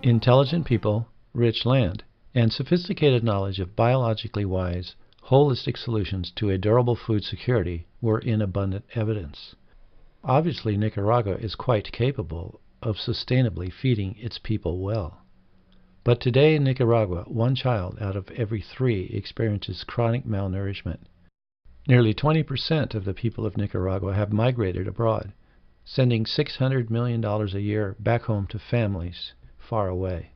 Intelligent people, rich land, and sophisticated knowledge of biologically wise, holistic solutions to a durable food security were in abundant evidence. Obviously, Nicaragua is quite capable of sustainably feeding its people well. But today in Nicaragua, 1 child out of every 3 experiences chronic malnourishment. Nearly 20% of the people of Nicaragua have migrated abroad, sending $600 million a year back home to families far away,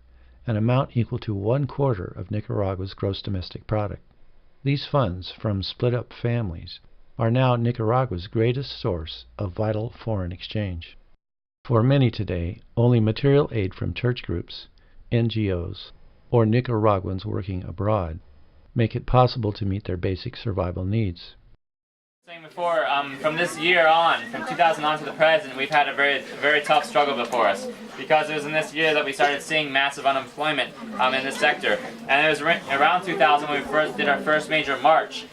an amount equal to 1/4 of Nicaragua's gross domestic product. These funds from split-up families are now Nicaragua's greatest source of vital foreign exchange. For many today, only material aid from church groups, NGOs, or Nicaraguans working abroad make it possible to meet their basic survival needs. Before, from this year on, from 2000 on to the present, we've had a very tough struggle before us, because it was in this year that we started seeing massive unemployment in this sector. And it was around 2000 when we first did our first major march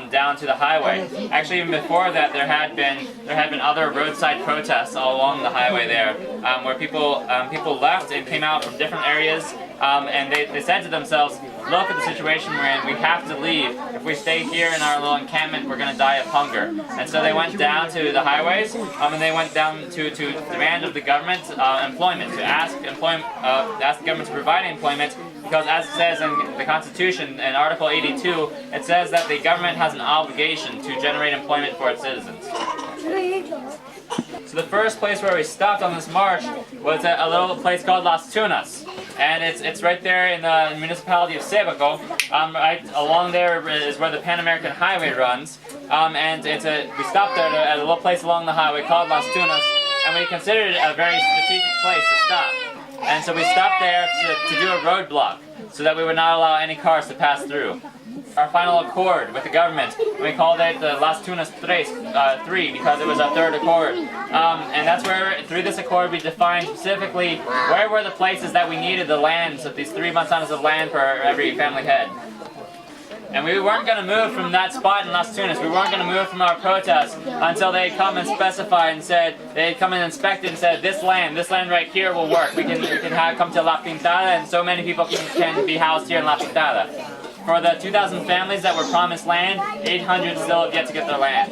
down to the highway. Actually, even before that, there had been other roadside protests all along the highway there, where people left and came out from different areas, and they said to themselves, look at the situation we're in, we have to leave. If we stay here in our little encampment, we're going to die of hunger. And so they went down to the highways, and they went down to demand of the government employment, to ask the government to provide employment, because as it says in the Constitution, in Article 82, it says that the government has an obligation to generate employment for its citizens. So the first place where we stopped on this march was a little place called Las Tunas, and it's right there in the municipality of Sebaco. Right along there is where the Pan American Highway runs, and we stopped there at a little place along the highway called Las Tunas, and we considered it a very strategic place to stop. And so we stopped there to do a roadblock, so that we would not allow any cars to pass through. Our final accord with the government, we called it the Las Tunas 3, because it was our third accord. And that's where, through this accord, we defined specifically where were the places that we needed the land, so these 3 manzanas of land for every family head. And we weren't going to move from that spot in Las Tunas. We weren't going to move from our protests until they come and specify and said, they'd come and inspect it and said, this land right here will work. We can come to La Pintada, and so many people can be housed here in La Pintada. For the 2,000 families that were promised land, 800 still have yet to get their land.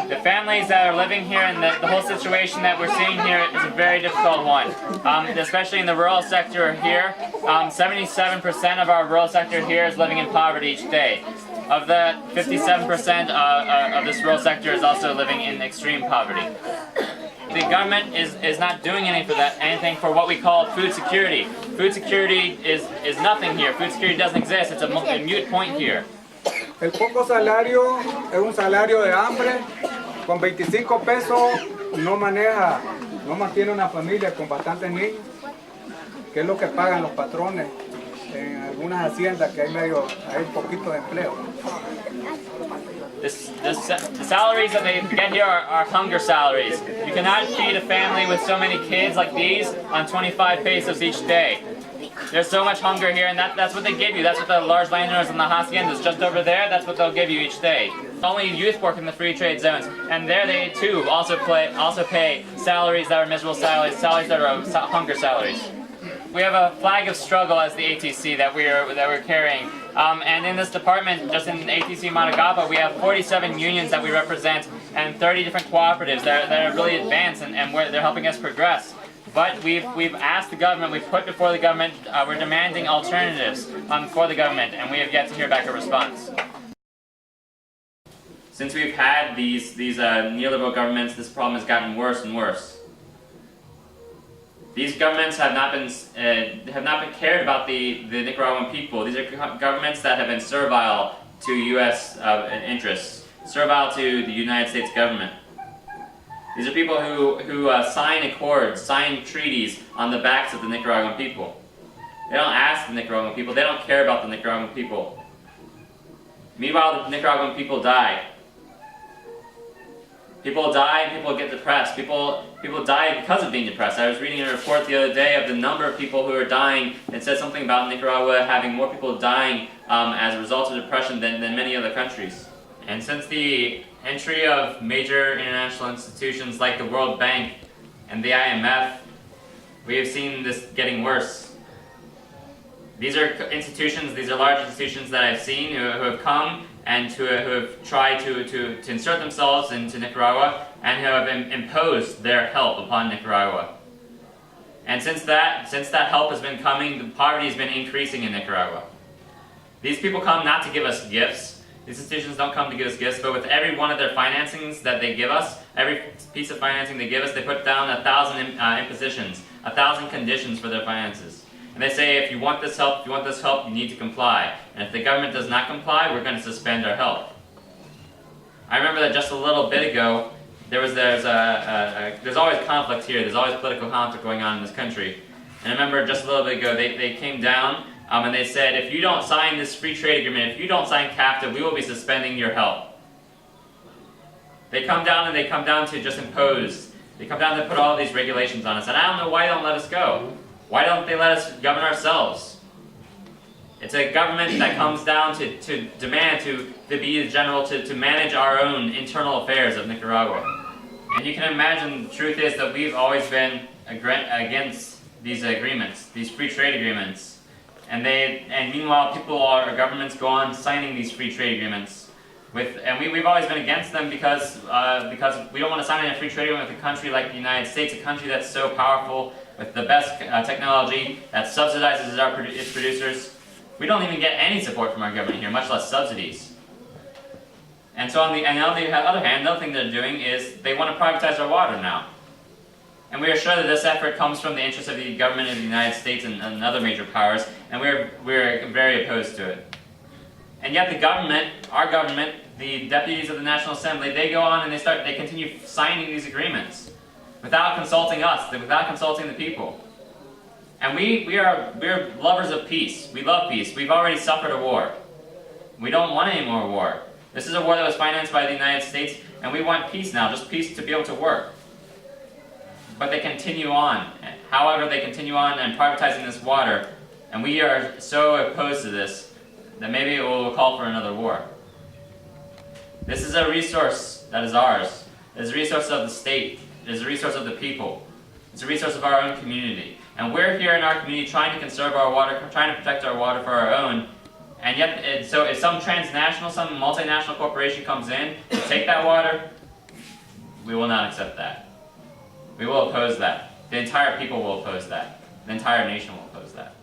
The families that are living here and the whole situation that we're seeing here is a very difficult one. Especially in the rural sector here, 77% of our rural sector here is living in poverty each day. Of the 57% of this rural sector is also living in extreme poverty. The government is not doing anything for what we call food security. Food security is nothing here. Food security doesn't exist. It's a moot point here. El poco salario es un salario de hambre. Con 25 pesos no mantiene una familia con bastantes niños, que es lo que pagan los patrones en algunas haciendas que hay poquito de empleo. The salaries that they get here are hunger salaries. You cannot feed a family with so many kids like these on 25 pesos each day. There's so much hunger here, and that's what they give you. That's what the large landowners in the haciendas just over there, that's what they'll give you each day. Only youth work in the free trade zones, and there they too also pay salaries that are miserable salaries that are hunger salaries. We have a flag of struggle as the ATC that we're carrying. And in this department, just in ATC Managapa, we have 47 unions that we represent and 30 different cooperatives that are really advanced and they're helping us progress. But we've asked the government, we've put before the government, we're demanding alternatives for the government, and we have yet to hear back a response. Since we've had these neoliberal governments, this problem has gotten worse and worse. These governments have not been cared about the Nicaraguan people. These are governments that have been servile to U.S. interests, servile to the United States government. These are people who sign accords, sign treaties on the backs of the Nicaraguan people. They don't ask the Nicaraguan people. They don't care about the Nicaraguan people. Meanwhile, the Nicaraguan people die. People die and people get depressed. People die because of being depressed. I was reading a report the other day of the number of people who are dying. It said something about Nicaragua having more people dying as a result of depression than many other countries. And since the entry of major international institutions like the World Bank and the IMF, we have seen this getting worse. These are institutions, these are large institutions that I've seen who have come and who have tried to insert themselves into Nicaragua and who have imposed their help upon Nicaragua. And since that help has been coming, the poverty has been increasing in Nicaragua. These people come not to give us gifts. These institutions don't come to give us gifts, but with every one of their financings that they give us, every piece of financing they give us, they put down 1,000 impositions, 1,000 conditions for their finances. And they say, if you want this help, you need to comply. And if the government does not comply, we're going to suspend our help. I remember that just a little bit ago, there's always conflict here. There's always political conflict going on in this country. And I remember just a little bit ago, they came down and they said, if you don't sign this free trade agreement, if you don't sign CAFTA, we will be suspending your help. They come down to just impose. They come down to put all these regulations on us. And I don't know why they don't let us go. Why don't they let us govern ourselves? It's a government that comes down to demand to be the general, to manage our own internal affairs of Nicaragua. And you can imagine the truth is that we've always been against these agreements, these free trade agreements. And meanwhile our governments go on signing these free trade agreements. We've always been against them because we don't want to sign a free trade agreement with a country like the United States, a country that's so powerful, with the best technology, that subsidizes its producers. We don't even get any support from our government here, much less subsidies. And so on the other hand, another thing they're doing is they want to privatize our water now. And we are sure that this effort comes from the interest of the government of the United States and other major powers, and we're very opposed to it. And yet the government, our government, the deputies of the National Assembly, they go on and they continue signing these agreements without consulting us, without consulting the people. And we're lovers of peace. We love peace. We've already suffered a war. We don't want any more war. This is a war that was financed by the United States, and we want peace now, just peace to be able to work. But they continue on. However, they continue on and privatizing this water, and we are so opposed to this that maybe it will call for another war. This is a resource that is ours. It is a resource of the state. It is a resource of the people. It's a resource of our own community. And we're here in our community trying to conserve our water, trying to protect our water for our own. And yet, so if some transnational, some multinational corporation comes in to take that water, we will not accept that. We will oppose that. The entire people will oppose that. The entire nation will oppose that.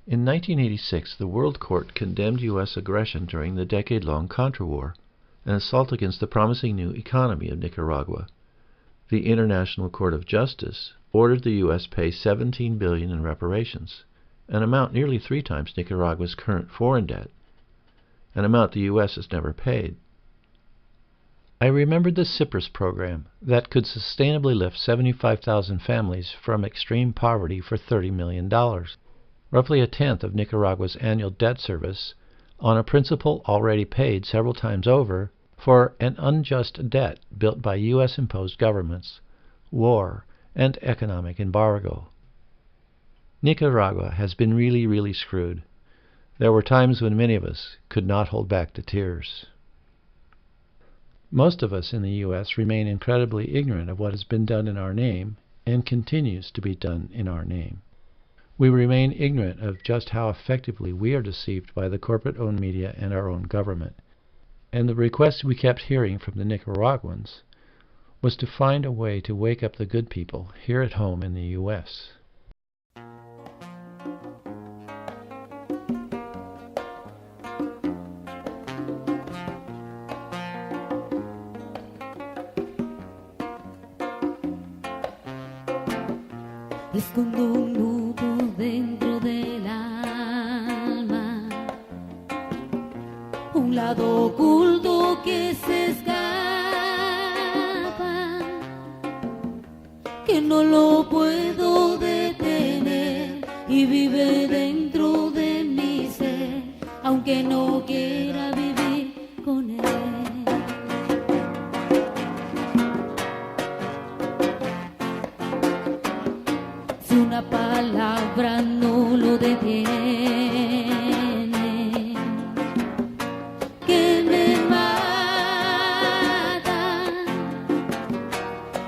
In 1986, the World Court condemned U.S. aggression during the decade-long Contra War, an assault against the promising new economy of Nicaragua. The International Court of Justice ordered the U.S. pay $17 billion in reparations, an amount nearly 3 times Nicaragua's current foreign debt, an amount the U.S. has never paid. I remembered the CIPRES program that could sustainably lift 75,000 families from extreme poverty for $30 million, roughly a tenth of Nicaragua's annual debt service, on a principle already paid several times over for an unjust debt built by U.S.-imposed governments, war, and economic embargo. Nicaragua has been really screwed. There were times when many of us could not hold back the tears. Most of us in the U.S. remain incredibly ignorant of what has been done in our name and continues to be done in our name. We remain ignorant of just how effectively we are deceived by the corporate-owned media and our own government. And the request we kept hearing from the Nicaraguans was to find a way to wake up the good people here at home in the U.S. Escondo un nudo dentro del alma, un lado oculto que se escapa, que no lo puedo detener y vive dentro de mi ser, aunque no quiera vivir con él. Una palabra no lo detiene, que me mata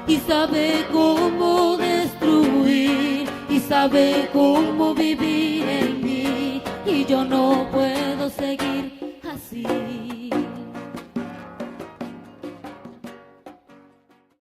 y sabe cómo destruir. sabe cómo vivir en mí y yo no puedo seguir